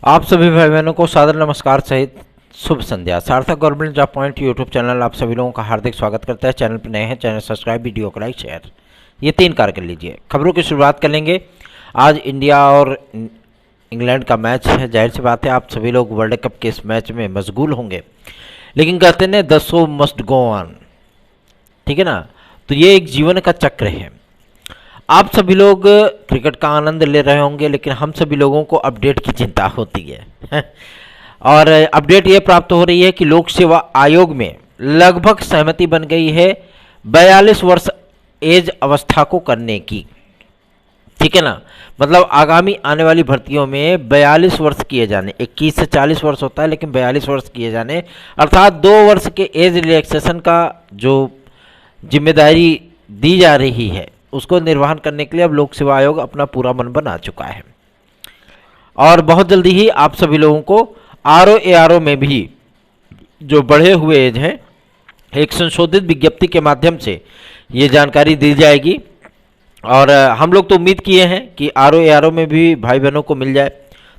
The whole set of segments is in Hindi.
आप सभी भाई बहनों को सादर नमस्कार सहित शुभ संध्या। सार्थक government job point YouTube channel आप सभी लोगों का हार्दिक स्वागत करता है। चैनल पर नए हैं, चैनल सब्सक्राइब, वीडियो को लाइक, शेयर, ये 3 कार्य कर लीजिए। खबरों की शुरुआत कर लेंगे। आज इंडिया और इंग्लैंड का मैच है। जाहिर सी बात है आप सभी लोग वर्ल्ड कप के इस मैच में मशगूल होंगे, लेकिन कहते हैं the show must go on, ठीक है ना। तो ये एक जीवन का चक्र है। आप सभी लोग क्रिकेट का आनंद ले रहे होंगे, लेकिन हम सभी लोगों को अपडेट की चिंता होती है और अपडेट ये प्राप्त हो रही है कि लोक सेवा आयोग में लगभग सहमति बन गई है 42 वर्ष एज अवस्था को करने की, ठीक है ना। मतलब आगामी आने वाली भर्तियों में 42 वर्ष किए जाने, 21 से 40 वर्ष होता है, लेकिन 42 वर्ष किए जाने, अर्थात 2 वर्ष के एज रिलैक्सेशन का जो जिम्मेदारी दी जा रही है उसको निर्वहन करने के लिए अब लोक सेवा आयोग अपना पूरा मन बना चुका है। और बहुत जल्दी ही आप सभी लोगों को RO-ARO में भी जो बढ़े हुए एज हैं, एक संशोधित विज्ञप्ति के माध्यम से ये जानकारी दी जाएगी। और हम लोग तो उम्मीद किए हैं कि RO-ARO में भी भाई बहनों को मिल जाए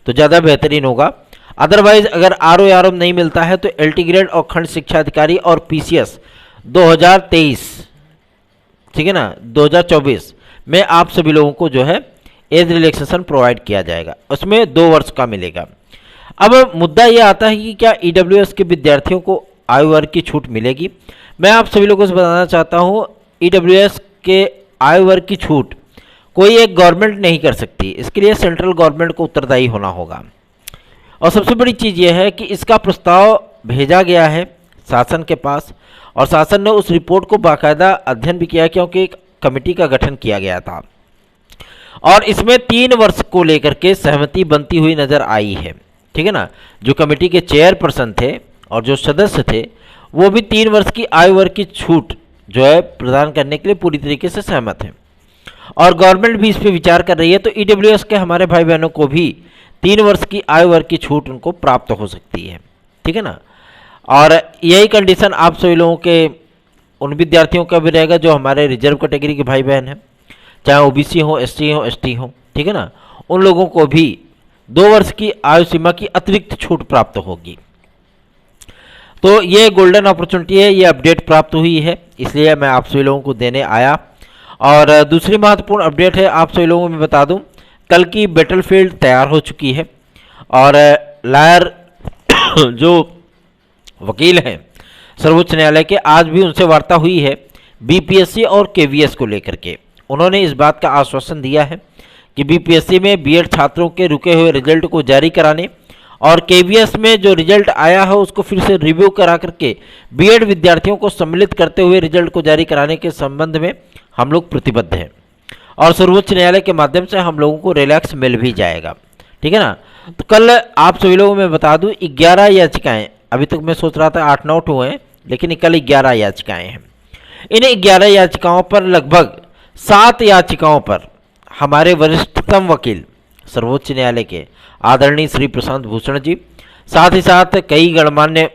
तो ज़्यादा बेहतरीन होगा। अदरवाइज अगर RO-ARO में नहीं मिलता है तो LT ग्रेड और खंड शिक्षा अधिकारी और PCS 2023, ठीक है ना, 2024 में आप सभी लोगों को जो है एज रिलैक्सेशन प्रोवाइड किया जाएगा, उसमें 2 वर्ष का मिलेगा। अब मुद्दा ये आता है कि क्या EWS के विद्यार्थियों को आयु वर्ग की छूट मिलेगी। मैं आप सभी लोगों से बताना चाहता हूँ, EWS के आयु वर्ग की छूट कोई एक गवर्नमेंट नहीं कर सकती, इसके लिए सेंट्रल गवर्नमेंट को उत्तरदायी होना होगा। और सबसे बड़ी चीज़ यह है कि इसका प्रस्ताव भेजा गया है शासन के पास, और शासन ने उस रिपोर्ट को बाकायदा अध्ययन भी किया, क्योंकि एक कमेटी का गठन किया गया था और इसमें 3 वर्ष को लेकर के सहमति बनती हुई नजर आई है, ठीक है ना। जो कमेटी के चेयरपर्सन थे और जो सदस्य थे वो भी 3 वर्ष की आयु वर्ग की छूट जो है प्रदान करने के लिए पूरी तरीके से सहमत हैं और गवर्नमेंट भी इस पर विचार कर रही है। तो EWS के हमारे भाई बहनों को भी 3 वर्ष की आयु वर्ग की छूट उनको प्राप्त हो सकती है, ठीक है ना। और यही कंडीशन आप सभी लोगों के उन विद्यार्थियों का भी रहेगा जो हमारे रिजर्व कैटेगरी के भाई बहन हैं, चाहे OBC हो, SC हो, ST हो, ठीक है ना। उन लोगों को भी 2 वर्ष की आयु सीमा की अतिरिक्त छूट प्राप्त होगी। तो ये गोल्डन अपॉर्चुनिटी है, ये अपडेट प्राप्त हुई है, इसलिए मैं आप सभी लोगों को देने आया। और दूसरी महत्वपूर्ण अपडेट है, आप सभी लोगों में बता दूं, कल की बैटलफील्ड तैयार हो चुकी है और लायर जो वकील हैं सर्वोच्च न्यायालय के, आज भी उनसे वार्ता हुई है BPSC और KVS को लेकर के। उन्होंने इस बात का आश्वासन दिया है कि BPSC में B.Ed छात्रों के रुके हुए रिजल्ट को जारी कराने और KVS में जो रिजल्ट आया है उसको फिर से रिव्यू करा करके B.Ed विद्यार्थियों को सम्मिलित करते हुए रिजल्ट को जारी कराने के संबंध में हम लोग प्रतिबद्ध हैं और सर्वोच्च न्यायालय के माध्यम से हम लोगों को रिलैक्स मिल भी जाएगा, ठीक है ना। तो कल आप सभी लोगों में बता दूं 11 याचिकाएं, अभी तक मैं सोच रहा था 8-9 हुए हैं, लेकिन कल 11 याचिकाएं हैं। इन 11 याचिकाओं पर लगभग 7 याचिकाओं पर हमारे वरिष्ठतम वकील सर्वोच्च न्यायालय के आदरणीय श्री प्रशांत भूषण जी, साथ ही साथ कई गणमान्य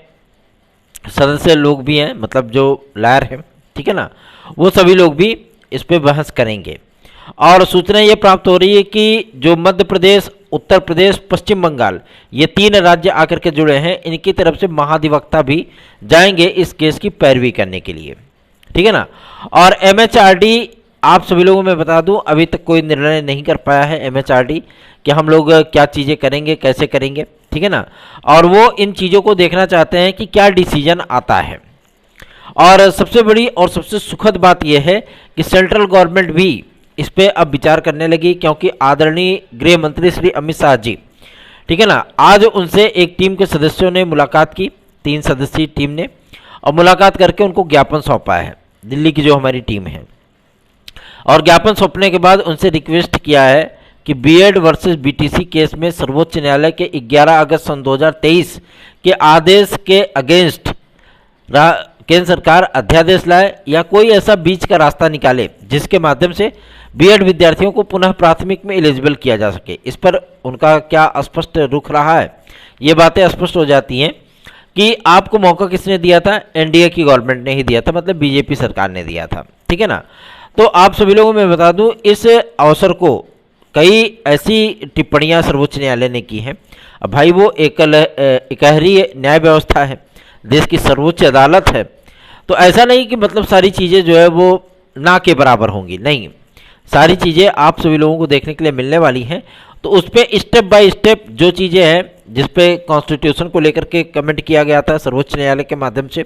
सदस्य लोग भी हैं, मतलब जो लायर हैं, ठीक है ना, वो सभी लोग भी इस पर बहस करेंगे। और सूचना ये प्राप्त हो रही है कि जो मध्य प्रदेश, उत्तर प्रदेश, पश्चिम बंगाल, ये 3 राज्य आकर के जुड़े हैं, इनकी तरफ से महाधिवक्ता भी जाएंगे इस केस की पैरवी करने के लिए, ठीक है ना। और MHRD आप सभी लोगों में बता दूं, अभी तक कोई निर्णय नहीं कर पाया है MHRD कि हम लोग क्या चीज़ें करेंगे, कैसे करेंगे, ठीक है ना। और वो इन चीज़ों को देखना चाहते हैं कि क्या डिसीजन आता है। और सबसे बड़ी और सबसे सुखद बात यह है कि सेंट्रल गवर्नमेंट भी इस पर अब विचार करने लगी, क्योंकि आदरणीय गृह मंत्री श्री अमित शाह जी, ठीक है ना, आज उनसे एक टीम के सदस्यों ने मुलाकात की, 3 सदस्यीय टीम ने, और मुलाकात करके उनको ज्ञापन सौंपा है, दिल्ली की जो हमारी टीम है। और ज्ञापन सौंपने के बाद उनसे रिक्वेस्ट किया है कि B.Ed वर्सेस BTC केस में सर्वोच्च न्यायालय के 11 अगस्त सन 2023 के आदेश के अगेंस्ट केंद्र सरकार अध्यादेश लाए या कोई ऐसा बीच का रास्ता निकाले जिसके माध्यम से B.Ed विद्यार्थियों को पुनः प्राथमिक में एलिजिबल किया जा सके। इस पर उनका क्या स्पष्ट रुख रहा है, ये बातें स्पष्ट हो जाती हैं कि आपको मौका किसने दिया था, NDA की गवर्नमेंट ने ही दिया था, मतलब BJP सरकार ने दिया था, ठीक है ना। तो आप सभी लोगों में बता दूं, इस अवसर को कई ऐसी टिप्पणियां सर्वोच्च न्यायालय ने की हैं। अब भाई वो एकहरी न्याय व्यवस्था है, देश की सर्वोच्च अदालत है, तो ऐसा नहीं कि मतलब सारी चीज़ें जो है वो ना के बराबर होंगी, नहीं, सारी चीज़ें आप सभी लोगों को देखने के लिए मिलने वाली हैं। तो उस पर स्टेप बाय स्टेप जो चीज़ें हैं, जिस पे कॉन्स्टिट्यूशन को लेकर के कमेंट किया गया था सर्वोच्च न्यायालय के माध्यम से,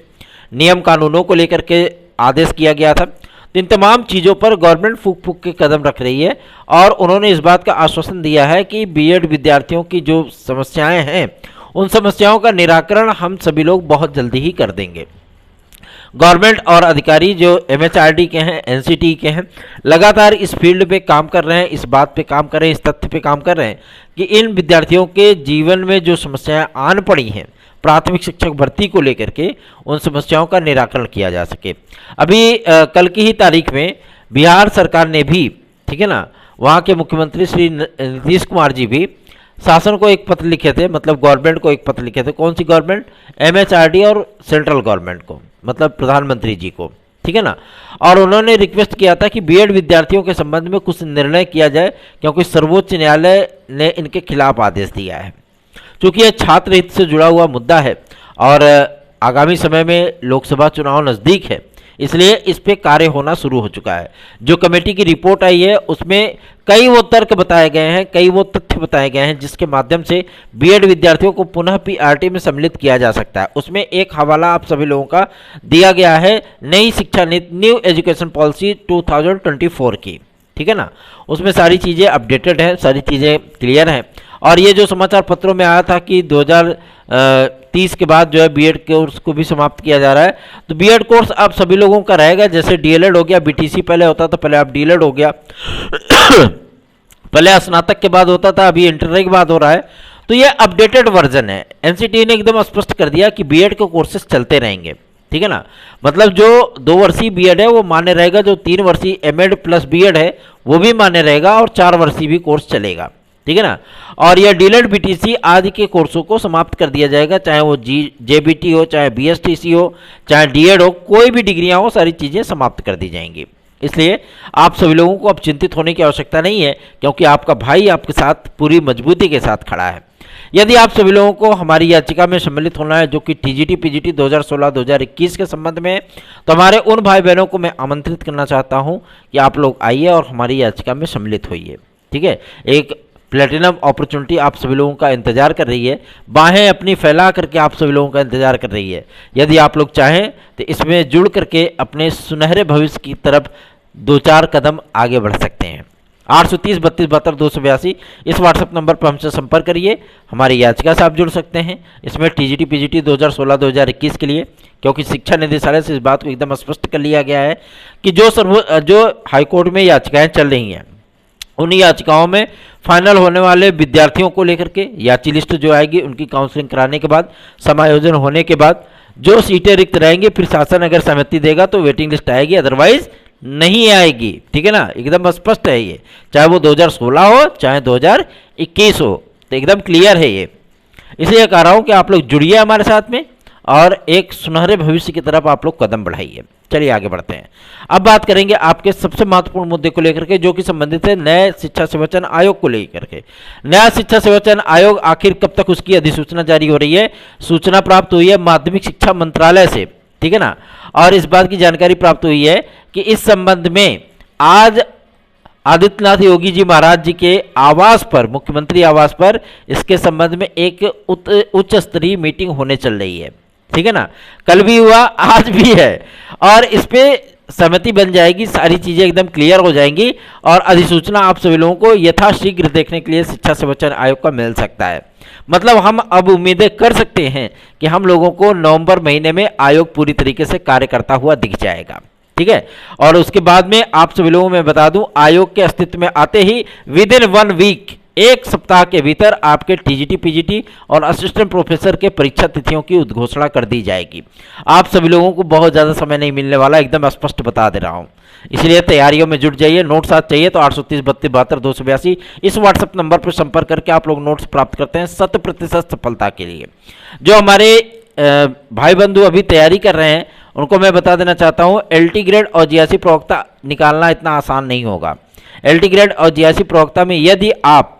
नियम कानूनों को लेकर के आदेश किया गया था, तो इन तमाम चीज़ों पर गवर्नमेंट फूक फूक के कदम रख रही है। और उन्होंने इस बात का आश्वासन दिया है कि बीएड विद्यार्थियों की जो समस्याएं हैं, उन समस्याओं का निराकरण हम सभी लोग बहुत जल्दी ही कर देंगे। गवर्नमेंट और अधिकारी जो एमएचआरडी के हैं, एनसीटी के हैं, लगातार इस फील्ड पे काम कर रहे हैं, इस बात पे काम कर रहे हैं, इस तथ्य पे काम कर रहे हैं कि इन विद्यार्थियों के जीवन में जो समस्याएं आन पड़ी हैं प्राथमिक शिक्षक भर्ती को लेकर के, उन समस्याओं का निराकरण किया जा सके। अभी कल की ही तारीख में बिहार सरकार ने भी, ठीक है ना, वहाँ के मुख्यमंत्री श्री नीतीश कुमार जी भी शासन को एक पत्र लिखे थे, मतलब गवर्नमेंट को एक पत्र लिखे थे। कौन सी गवर्नमेंट? एमएचआरडी और सेंट्रल गवर्नमेंट को, मतलब प्रधानमंत्री जी को, ठीक है ना। और उन्होंने रिक्वेस्ट किया था कि बीएड विद्यार्थियों के संबंध में कुछ निर्णय किया जाए, क्योंकि सर्वोच्च न्यायालय ने इनके खिलाफ आदेश दिया है। चूँकि यह छात्र हित से जुड़ा हुआ मुद्दा है और आगामी समय में लोकसभा चुनाव नज़दीक है, इसलिए इस पे कार्य होना शुरू हो चुका है। जो कमेटी की रिपोर्ट आई है उसमें कई वो तर्क बताए गए हैं, कई वो तथ्य बताए गए हैं जिसके माध्यम से बीएड विद्यार्थियों को पुनः पीआरटी में सम्मिलित किया जा सकता है। उसमें एक हवाला आप सभी लोगों का दिया गया है नई शिक्षा नीति, न्यू एजुकेशन पॉलिसी 2024 की, ठीक है ना। उसमें सारी चीज़ें अपडेटेड हैं, सारी चीज़ें क्लियर हैं। और ये जो समाचार पत्रों में आया था कि 2030 के बाद जो है बीएड कोर्स को भी समाप्त किया जा रहा है, तो बीएड कोर्स अब सभी लोगों का रहेगा। जैसे डीएलएड हो गया, बीटीसी पहले होता था, पहले अब डीएलएड हो गया पहले स्नातक के बाद होता था, अभी इंटर के बाद हो रहा है। तो ये अपडेटेड वर्जन है। एनसीटी ने एकदम स्पष्ट कर दिया कि बीएड के कोर्सेज चलते रहेंगे, ठीक है ना। मतलब जो 2 वर्षीय बीएड है वो मान्य रहेगा, जो 3 वर्षीय एमएड प्लस बीएड है वो भी मान्य रहेगा, और 4 वर्षीय भी कोर्स चलेगा, ठीक है ना। और यह डीएलएड बीटीसी आदि के कोर्सों को समाप्त कर दिया जाएगा, चाहे वो जेबीटी हो, चाहे बीएसटीसी हो, चाहे डीएड हो, कोई भी डिग्रियां हो, सारी चीज़ें समाप्त कर दी जाएंगी। इसलिए आप सभी लोगों को अब चिंतित होने की आवश्यकता नहीं है, क्योंकि आपका भाई आपके साथ पूरी मजबूती के साथ खड़ा है। यदि आप सभी लोगों को हमारी याचिका में सम्मिलित होना है, जो कि टीजीटी पीजीटी 2016-2021 के संबंध में है, तो हमारे उन भाई बहनों को मैं आमंत्रित करना चाहता हूं कि आप लोग आइए और हमारी याचिका में सम्मिलित होइए, ठीक है। एक प्लेटिनम अपॉर्चुनिटी आप सभी लोगों का इंतजार कर रही है, बाहें अपनी फैला करके आप सभी लोगों का इंतजार कर रही है। यदि आप लोग चाहें तो इसमें जुड़ करके अपने सुनहरे भविष्य की तरफ 2-4 कदम आगे बढ़ सकते हैं। 830 32 72 282 इस व्हाट्सएप नंबर पर हमसे संपर्क करिए। हमारी याचिका से आप जुड़ सकते हैं इसमें टीजीटी पीजीटी 2016-2021 के लिए, क्योंकि शिक्षा निदेशालय से इस बात को एकदम स्पष्ट कर लिया गया है कि जो हाईकोर्ट में याचिकाएं चल रही हैं, उन याचिकाओं में फाइनल होने वाले विद्यार्थियों को लेकर के याची लिस्ट जो आएगी, उनकी काउंसलिंग कराने के बाद, समायोजन होने के बाद जो सीटें रिक्त रहेंगी, फिर शासन अगर सहमति देगा तो वेटिंग लिस्ट आएगी, अदरवाइज नहीं आएगी, ठीक है ना। एकदम स्पष्ट है ये, चाहे वो 2016 हो चाहे 2021 हो, तो एकदम क्लियर है ये। इसलिए कह रहा हूँ कि आप लोग जुड़िए हमारे साथ में और एक सुनहरे भविष्य की तरफ आप लोग कदम बढ़ाइए। चलिए आगे बढ़ते हैं। अब बात करेंगे आपके सबसे महत्वपूर्ण मुद्दे को लेकर के, जो कि संबंधित है नए शिक्षा सेवाचयन आयोग को लेकर के। नया शिक्षा सेवाचयन आयोग आखिर कब तक उसकी अधिसूचना जारी हो रही है? सूचना प्राप्त हुई है माध्यमिक शिक्षा मंत्रालय से, ठीक है ना। और इस बात की जानकारी प्राप्त हुई है कि इस संबंध में आज आदित्यनाथ योगी जी महाराज जी के आवास पर, मुख्यमंत्री आवास पर, इसके संबंध में एक उच्च स्तरीय मीटिंग होने चल रही है, ठीक है ना। कल भी हुआ, आज भी है, और इस पे सहमति बन जाएगी, सारी चीजें एकदम क्लियर हो जाएंगी और अधिसूचना आप सभी लोगों को यथाशीघ्र देखने के लिए शिक्षा सेवाचयन आयोग का मिल सकता है। मतलब हम अब उम्मीदें कर सकते हैं कि हम लोगों को नवंबर महीने में आयोग पूरी तरीके से कार्य करता हुआ दिख जाएगा, ठीक है। और उसके बाद में आप सभी लोगों में बता दूं, आयोग के अस्तित्व में आते ही विदिन 1 वीक, 1 सप्ताह के भीतर आपके टीजीटी पीजीटी और असिस्टेंट प्रोफेसर के परीक्षा तिथियों की उद्घोषणा कर दी जाएगी। आप सभी लोगों को बहुत ज़्यादा समय नहीं मिलने वाला, एकदम स्पष्ट बता दे रहा हूँ। इसलिए तैयारियों में जुट जाइए। नोट्स आज चाहिए तो 830 32 72 282 इस व्हाट्सएप नंबर पर संपर्क करके आप लोग नोट्स प्राप्त करते हैं 100% सफलता के लिए। जो हमारे भाई बंधु अभी तैयारी कर रहे हैं उनको मैं बता देना चाहता हूँ, एलटी ग्रेड और जीआरसी प्रवक्ता निकालना इतना आसान नहीं होगा। एलटी ग्रेड और जीआईसी प्रवक्ता में यदि आप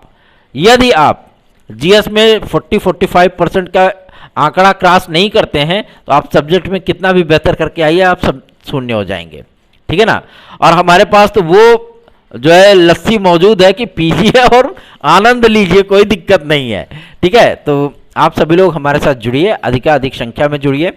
जीएस में 40-45% का आंकड़ा क्रॉस नहीं करते हैं तो आप सब्जेक्ट में कितना भी बेहतर करके आइए, आप सब शून्य हो जाएंगे, ठीक है ना। और हमारे पास तो वो जो है लस्सी मौजूद है कि पीजिए और आनंद लीजिए, कोई दिक्कत नहीं है, ठीक है। तो आप सभी लोग हमारे साथ जुड़िए, अधिकाधिक संख्या में जुड़िए,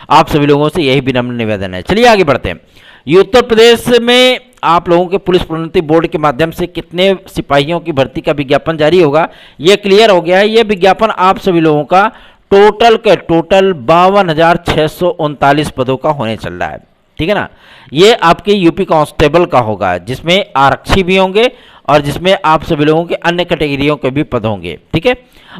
आप सभी लोगों से यही विनम्र निवेदन है। चलिए आगे बढ़ते हैं। ये उत्तर प्रदेश में आप लोगों के पुलिस प्रोन्नति बोर्ड के माध्यम से कितने सिपाहियों की भर्ती का विज्ञापन जारी होगा, ये क्लियर हो गया है। ये विज्ञापन आप सभी लोगों का टोटल 52,639 पदों का होने चल रहा है, ठीक है ना। ये आपके यूपी कांस्टेबल का होगा, जिसमें आरक्षी भी होंगे और जिसमें आप सभी लोगों के अन्य कैटेगरियों के भी पद होंगे, ठीक है।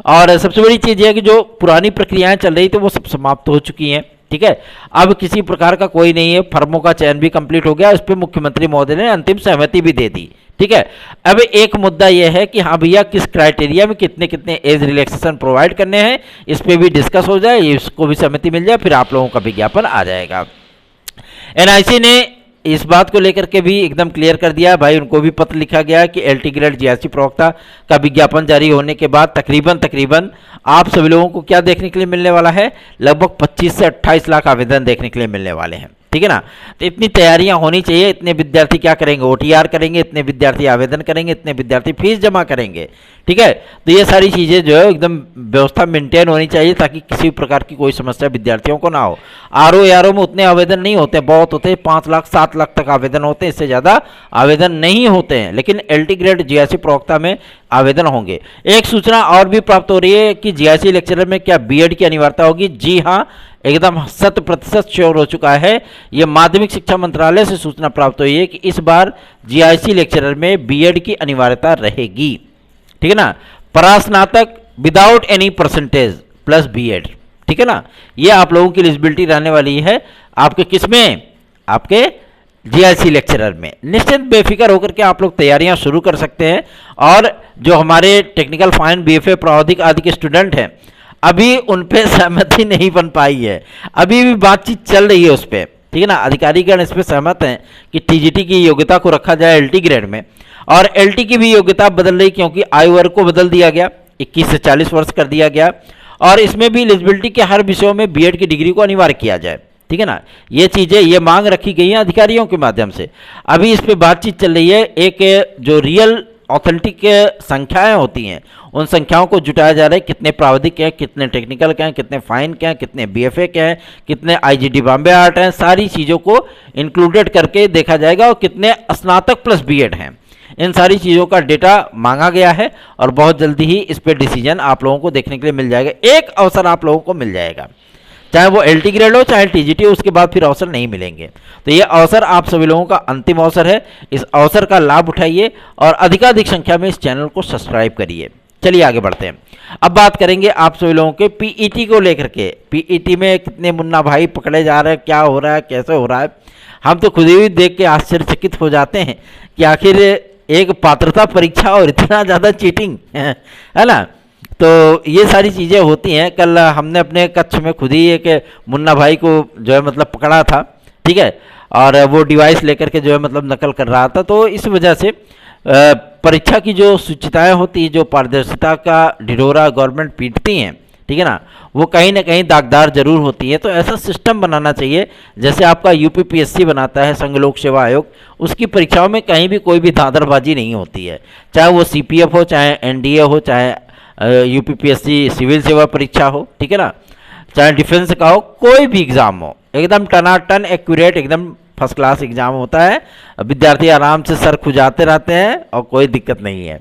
और सबसे बड़ी चीज़ यह है कि जो पुरानी प्रक्रियाएं चल रही थी वो सब समाप्त हो चुकी हैं, ठीक है। अब किसी प्रकार का कोई नहीं है, फर्मों का चयन भी कंप्लीट हो गया, इस पर मुख्यमंत्री महोदय ने अंतिम सहमति भी दे दी, ठीक है। अब एक मुद्दा यह है कि हाँ भैया किस क्राइटेरिया में कितने कितने एज रिलैक्सेशन प्रोवाइड करने हैं, इस पर भी डिस्कस हो जाए, इसको भी सहमति मिल जाए, फिर आप लोगों का विज्ञापन आ जाएगा। एनआईसी ने इस बात को लेकर के भी एकदम क्लियर कर दिया भाई, उनको भी पत्र लिखा गया कि एलटी ग्रेड जीआईसी प्रवक्ता का विज्ञापन जारी होने के बाद तकरीबन आप सभी लोगों को क्या देखने के लिए मिलने वाला है, लगभग 25 से 28 लाख आवेदन देखने के लिए मिलने वाले हैं, ठीक है ना। तो इतनी तैयारियां होनी चाहिए। इतने विद्यार्थी क्या करेंगे, ओटीआर करेंगे, इतने विद्यार्थी आवेदन करेंगे, इतने विद्यार्थी फीस जमा करेंगे, ठीक है। तो ये सारी चीज़ें जो है एकदम व्यवस्था मेंटेन होनी चाहिए ताकि किसी प्रकार की कोई समस्या विद्यार्थियों को ना हो। आरओ में उतने आवेदन नहीं होते, बहुत होते हैं, 5 लाख 7 लाख तक आवेदन होते हैं, इससे ज़्यादा आवेदन नहीं होते हैं। लेकिन एलटी ग्रेड जीआईसी प्रवक्ता में आवेदन होंगे। एक सूचना और भी प्राप्त हो रही है कि जीआईसी लेक्चरर में क्या बीएड की अनिवार्यता होगी। जी हाँ, एकदम 100% श्योर हो चुका है। यह माध्यमिक शिक्षा मंत्रालय से सूचना प्राप्त हुई है कि इस बार जीआईसी लेक्चरर में बीएड की अनिवार्यता रहेगी, ठीक है ना। परास्नातक without any percentage plus BEd, ठीक है ना। यह आप लोगों की एलिजिबिलिटी रहने वाली है आपके किसमें, आपके जीआईसी लेक्चरर में। निश्चित बेफिक्र होकर के आप लोग तैयारियां शुरू कर सकते हैं। और जो हमारे टेक्निकल फाइन बीएफए प्रावधिक आदि के स्टूडेंट हैं, अभी उन पे सहमति नहीं बन पाई है, अभी भी बातचीत चल रही है उस पर, ठीक है ना। अधिकारीगण इस पर सहमत हैं कि टीजीटी की योग्यता को रखा जाए एलटी ग्रेड में, और एलटी की भी योग्यता बदल रही क्योंकि आयु वर्ग को बदल दिया गया, 21 से 40 वर्ष कर दिया गया, और इसमें भी एलिजिबिलिटी के हर विषयों में बीएड की डिग्री को अनिवार्य किया जाए, ठीक है ना। ये चीज़ें, ये मांग रखी गई है अधिकारियों के माध्यम से। अभी इस पर बातचीत चल रही है। एक जो रियल ऑथेंटिक संख्याएं होती हैं, उन संख्याओं को जुटाया जा रहा है, कितने प्रावधिक हैं, कितने टेक्निकल के हैं, कितने फाइन के हैं, कितने बीएफए के हैं, कितने आईजीडी बॉम्बे आर्ट हैं, सारी चीज़ों को इंक्लूडेड करके देखा जाएगा, और कितने स्नातक प्लस बीएड हैं। इन सारी चीज़ों का डेटा मांगा गया है और बहुत जल्दी ही इस पर डिसीजन आप लोगों को देखने के लिए मिल जाएगा। एक अवसर आप लोगों को मिल जाएगा, चाहे वो एलटी ग्रेड हो चाहे टीजीटी हो, उसके बाद फिर अवसर नहीं मिलेंगे। तो ये अवसर आप सभी लोगों का अंतिम अवसर है। इस अवसर का लाभ उठाइए और अधिकाधिक संख्या में इस चैनल को सब्सक्राइब करिए। चलिए आगे बढ़ते हैं। अब बात करेंगे आप सभी लोगों के पीईटी को लेकर के। पीईटी में कितने मुन्ना भाई पकड़े जा रहे हैं, क्या हो रहा है, कैसे हो रहा है, हम तो खुद ही देख के आश्चर्यचकित हो जाते हैं कि आखिर एक पात्रता परीक्षा और इतना ज़्यादा चीटिंग है ना। तो ये सारी चीज़ें होती हैं। कल हमने अपने कक्ष में खुद ही एक मुन्ना भाई को जो है मतलब पकड़ा था, ठीक है, और वो डिवाइस लेकर के जो है मतलब नकल कर रहा था। तो इस वजह से परीक्षा की जो शुचिताएँ होती हैं, जो पारदर्शिता का ढिढोरा गवर्नमेंट पीटती हैं, ठीक है ना, वो कहीं ना कहीं दागदार जरूर होती है। तो ऐसा सिस्टम बनाना चाहिए जैसे आपका यूपीपीएससी बनाता है, संघ लोक सेवा आयोग, उसकी परीक्षाओं में कहीं भी कोई भी धांधरबाजी नहीं होती है, चाहे वो सीपीएफ हो, चाहे एनडीए हो, चाहे यूपीपीएससी सिविल सेवा परीक्षा हो, ठीक है ना, चाहे डिफेंस का हो, कोई भी एग्ज़ाम हो, एकदम टनाटन एक्यूरेट, एकदम फर्स्ट क्लास एग्ज़ाम होता है। विद्यार्थी आराम से सर खुजाते रहते हैं और कोई दिक्कत नहीं है।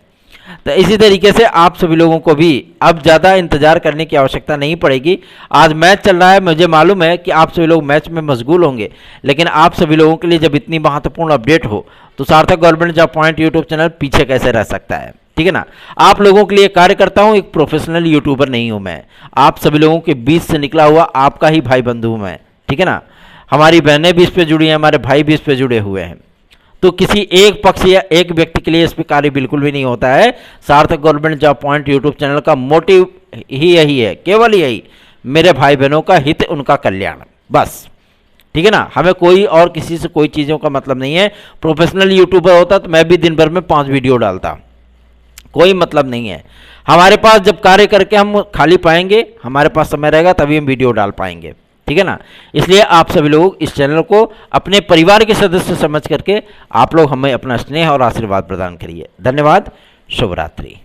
तो इसी तरीके से आप सभी लोगों को भी अब ज़्यादा इंतजार करने की आवश्यकता नहीं पड़ेगी। आज मैच चल रहा है, मुझे मालूम है कि आप सभी लोग मैच में मशगूल होंगे, लेकिन आप सभी लोगों के लिए जब इतनी महत्वपूर्ण अपडेट हो तो सार्थक government job point YouTube channel पीछे कैसे रह सकता है, ठीक है ना। आप लोगों के लिए कार्य करता हूँ, एक प्रोफेशनल यूट्यूबर नहीं हूँ मैं, आप सभी लोगों के बीच से निकला हुआ आपका ही भाई बंधु हूँ मैं, ठीक है ना। हमारी बहनें भी इस पर जुड़ी हैं, हमारे भाई भी इस पर जुड़े हुए हैं। तो किसी एक पक्ष या एक व्यक्ति के लिए इस पर कार्य बिल्कुल भी नहीं होता है। सार्थक government job point YouTube channel का मोटिव ही यही है, केवल यही, मेरे भाई बहनों का हित, उनका कल्याण, बस ठीक है ना। हमें कोई और किसी से कोई चीज़ों का मतलब नहीं है। प्रोफेशनल यूट्यूबर होता तो मैं भी दिन भर में 5 वीडियो डालता, कोई मतलब नहीं है। हमारे पास जब कार्य करके हम खाली पाएंगे, हमारे पास समय रहेगा, तभी हम वीडियो डाल पाएंगे, ठीक है ना। इसलिए आप सभी लोग इस चैनल को अपने परिवार के सदस्य समझ करके आप लोग हमें अपना स्नेह और आशीर्वाद प्रदान करिए। धन्यवाद। शुभ रात्रि।